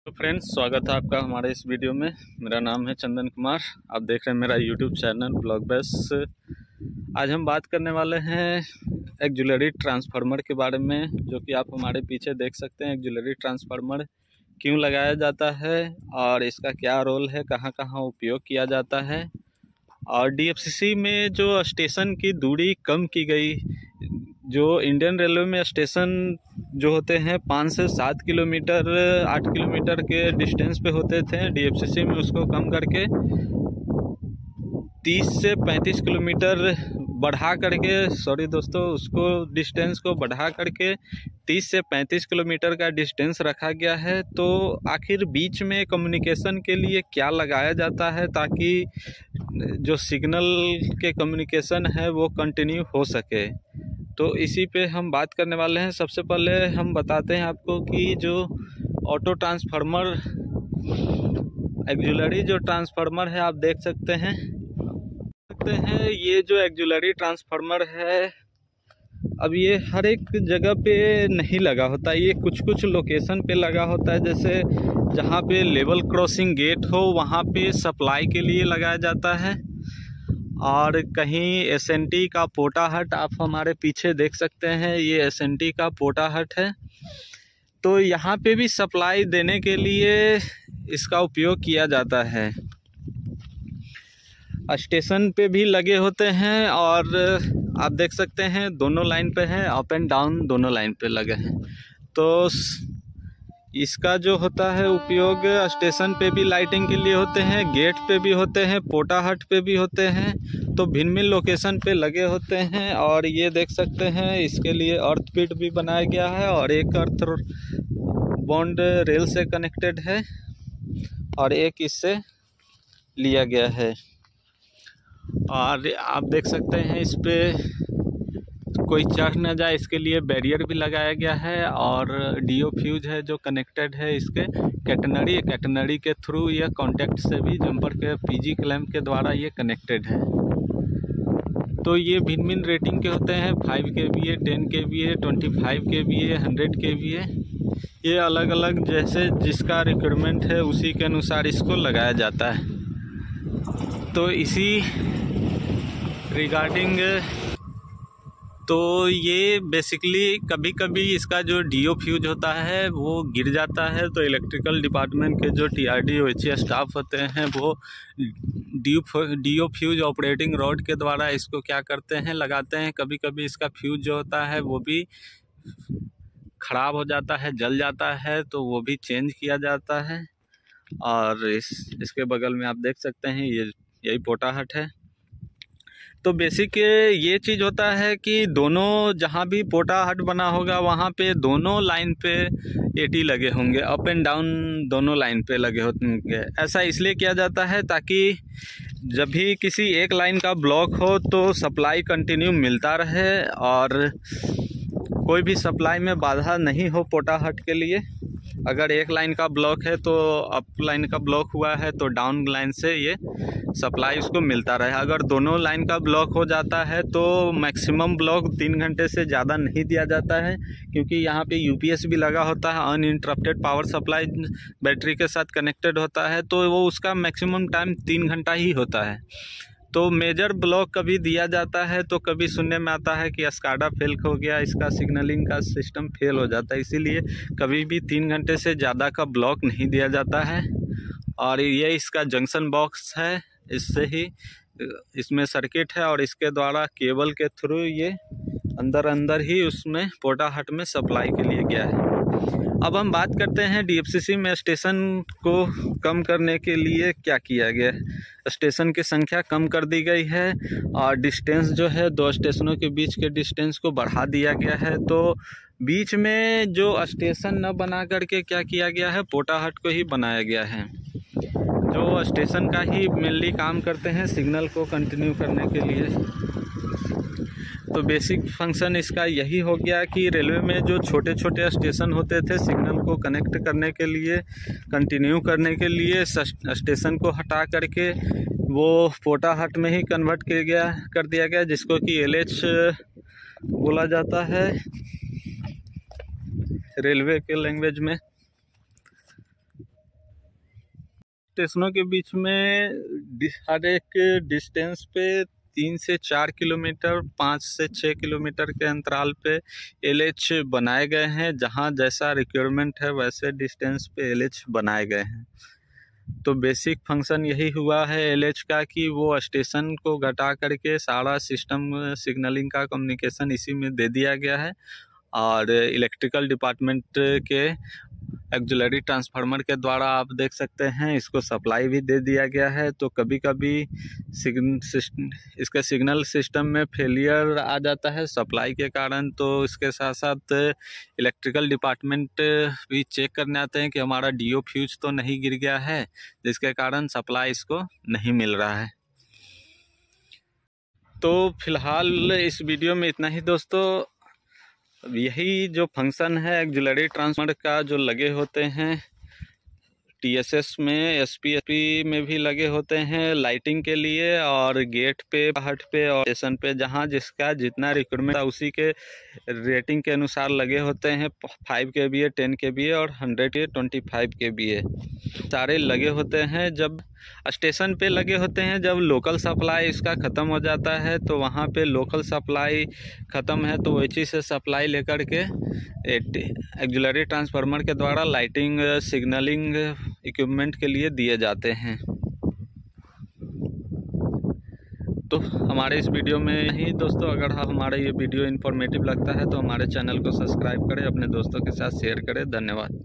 तो फ्रेंड्स, स्वागत है आपका हमारे इस वीडियो में। मेरा नाम है चंदन कुमार। आप देख रहे हैं मेरा यूट्यूब चैनल ब्लॉग बेस। आज हम बात करने वाले हैं ऑक्सिलरी ट्रांसफार्मर के बारे में, जो कि आप हमारे पीछे देख सकते हैं। ऑक्सिलरी ट्रांसफार्मर क्यों लगाया जाता है और इसका क्या रोल है, कहाँ कहाँ उपयोग किया जाता है। और डीएफसीसी में जो स्टेशन की दूरी कम की गई, जो इंडियन रेलवे में स्टेशन जो होते हैं 5 से 7 किलोमीटर 8 किलोमीटर के डिस्टेंस पे होते थे, डीएफसीसी में उसको कम करके 30 से 35 किलोमीटर बढ़ा करके उसको डिस्टेंस को बढ़ा करके 30 से 35 किलोमीटर का डिस्टेंस रखा गया है। तो आखिर बीच में कम्युनिकेशन के लिए क्या लगाया जाता है, ताकि जो सिग्नल के कम्युनिकेशन है वो कंटिन्यू हो सके। तो इसी पे हम बात करने वाले हैं। सबसे पहले हम बताते हैं आपको कि जो ऑटो ट्रांसफार्मर ऑक्सिलरी जो ट्रांसफार्मर है, आप देख सकते हैं ये जो ऑक्सिलरी ट्रांसफार्मर है, अब ये हर एक जगह पे नहीं लगा होता, ये कुछ कुछ लोकेशन पे लगा होता है। जैसे जहाँ पे लेवल क्रॉसिंग गेट हो वहाँ पे सप्लाई के लिए लगाया जाता है। और कहीं एसएनटी का पोटाहट आप हमारे पीछे देख सकते हैं, ये एसएनटी का पोटाहट है। तो यहाँ पे भी सप्लाई देने के लिए इसका उपयोग किया जाता है। स्टेशन पे भी लगे होते हैं और आप देख सकते हैं दोनों लाइन पे है, अप एंड डाउन दोनों लाइन पे लगे हैं। तो इसका जो होता है उपयोग स्टेशन पे भी लाइटिंग के लिए होते हैं, गेट पे भी होते हैं, पोटाहट पे भी होते हैं। तो भिन्न भिन्न लोकेशन पे लगे होते हैं। और ये देख सकते हैं इसके लिए अर्थ पिट भी बनाया गया है और एक अर्थ बॉन्ड रेल से कनेक्टेड है और एक इससे लिया गया है। और आप देख सकते हैं इस पे कोई चढ़ न जाए, इसके लिए बैरियर भी लगाया गया है। और डीओ फ्यूज है जो कनेक्टेड है इसके कैटनरी के थ्रू, यह कॉन्टैक्ट से भी जंपर के पीजी क्लैंप के द्वारा ये कनेक्टेड है। तो ये भिन्न भिन्न रेटिंग के होते हैं, 5 kVA, 10 kVA, 25 kVA, 100 kVA। ये अलग अलग जैसे जिसका रिक्वायरमेंट है उसी के अनुसार इसको लगाया जाता है। तो इसी रिगार्डिंग तो ये बेसिकली कभी कभी इसका जो डीओ फ्यूज होता है वो गिर जाता है, तो इलेक्ट्रिकल डिपार्टमेंट के जो टीआरडी ओएचए स्टाफ होते हैं वो डीओ फ्यूज ऑपरेटिंग रॉड के द्वारा इसको क्या करते हैं, लगाते हैं। कभी कभी इसका फ्यूज जो होता है वो भी ख़राब हो जाता है, जल जाता है, तो वो भी चेंज किया जाता है। और इसके बगल में आप देख सकते हैं यही पोटाहट है। तो बेसिक ये चीज़ होता है कि दोनों जहाँ भी पोटाहट बना होगा वहाँ पे दोनों लाइन पे एटी लगे होंगे, अप एंड डाउन दोनों लाइन पे लगे होंगे। ऐसा इसलिए किया जाता है ताकि जब भी किसी एक लाइन का ब्लॉक हो तो सप्लाई कंटिन्यू मिलता रहे और कोई भी सप्लाई में बाधा नहीं हो पोटाहट के लिए। अगर एक लाइन का ब्लॉक है तो अप लाइन का ब्लॉक हुआ है तो डाउन लाइन से ये सप्लाई उसको मिलता रहे। अगर दोनों लाइन का ब्लॉक हो जाता है तो मैक्सिमम ब्लॉक 3 घंटे से ज़्यादा नहीं दिया जाता है, क्योंकि यहाँ पे यूपीएस भी लगा होता है, अनइंटरप्टेड पावर सप्लाई बैटरी के साथ कनेक्टेड होता है। तो वो उसका मैक्सिमम टाइम 3 घंटा ही होता है। तो मेजर ब्लॉक कभी दिया जाता है तो कभी सुनने में आता है कि स्काडा फेल हो गया, इसका सिग्नलिंग का सिस्टम फेल हो जाता है, इसीलिए कभी भी 3 घंटे से ज़्यादा का ब्लॉक नहीं दिया जाता है। और ये इसका जंक्शन बॉक्स है, इससे ही इसमें सर्किट है और इसके द्वारा केबल के थ्रू ये अंदर ही उसमें पोटाहट में सप्लाई के लिए गया है। अब हम बात करते हैं डीएफसीसी में स्टेशन को कम करने के लिए क्या किया गया है। स्टेशन की संख्या कम कर दी गई है और डिस्टेंस जो है 2 स्टेशनों के बीच के डिस्टेंस को बढ़ा दिया गया है। तो बीच में जो स्टेशन न बना करके क्या किया गया है, पोटाहट को ही बनाया गया है, जो स्टेशन का ही मेनली काम करते हैं सिग्नल को कंटिन्यू करने के लिए। तो बेसिक फंक्शन इसका यही हो गया कि रेलवे में जो छोटे छोटे स्टेशन होते थे सिग्नल को कनेक्ट करने के लिए, कंटिन्यू करने के लिए, स्टेशन को हटा करके वो पोटाहट में ही कन्वर्ट कर दिया गया, जिसको कि एलएच बोला जाता है रेलवे के लैंग्वेज में। स्टेशनों के बीच में हर एक डिस्टेंस पे 3 से 4 किलोमीटर, 5 से 6 किलोमीटर के अंतराल पे LH बनाए गए हैं। जहां जैसा रिक्वायरमेंट है वैसे डिस्टेंस पे LH बनाए गए हैं। तो बेसिक फंक्शन यही हुआ है LH का कि वो स्टेशन को घटा करके सारा सिस्टम सिग्नलिंग का कम्युनिकेशन इसी में दे दिया गया है। और इलेक्ट्रिकल डिपार्टमेंट के ऑक्सिलरी ट्रांसफार्मर के द्वारा आप देख सकते हैं इसको सप्लाई भी दे दिया गया है। तो कभी कभी इसके सिग्नल सिस्टम में फेलियर आ जाता है सप्लाई के कारण, तो इसके साथ साथ इलेक्ट्रिकल डिपार्टमेंट भी चेक करने आते हैं कि हमारा DO फ्यूज तो नहीं गिर गया है, जिसके कारण सप्लाई इसको नहीं मिल रहा है। तो फिलहाल इस वीडियो में इतना ही दोस्तों। यही जो फंक्शन है ऑक्सिलरी ट्रांसफार्मर का जो लगे होते हैं TSS में, SPSP में भी लगे होते हैं लाइटिंग के लिए, और गेट पे, बाहट पे और स्टेशन पे जहाँ जिसका जितना रिक्वायरमेंट है उसी के रेटिंग के अनुसार लगे होते हैं। 5 kVA, 10 kVA और 100 25 kVA सारे लगे होते हैं। जब स्टेशन पे लगे होते हैं, जब लोकल सप्लाई इसका ख़त्म हो जाता है तो वहाँ पे लोकल सप्लाई ख़त्म है तो वही से सप्लाई लेकर के ऑक्सिलरी ट्रांसफार्मर के द्वारा लाइटिंग सिग्नलिंग इक्विपमेंट के लिए दिए जाते हैं। तो हमारे इस वीडियो में ही दोस्तों, अगर हमारा ये वीडियो इन्फॉर्मेटिव लगता है तो हमारे चैनल को सब्सक्राइब करें, अपने दोस्तों के साथ शेयर करें। धन्यवाद।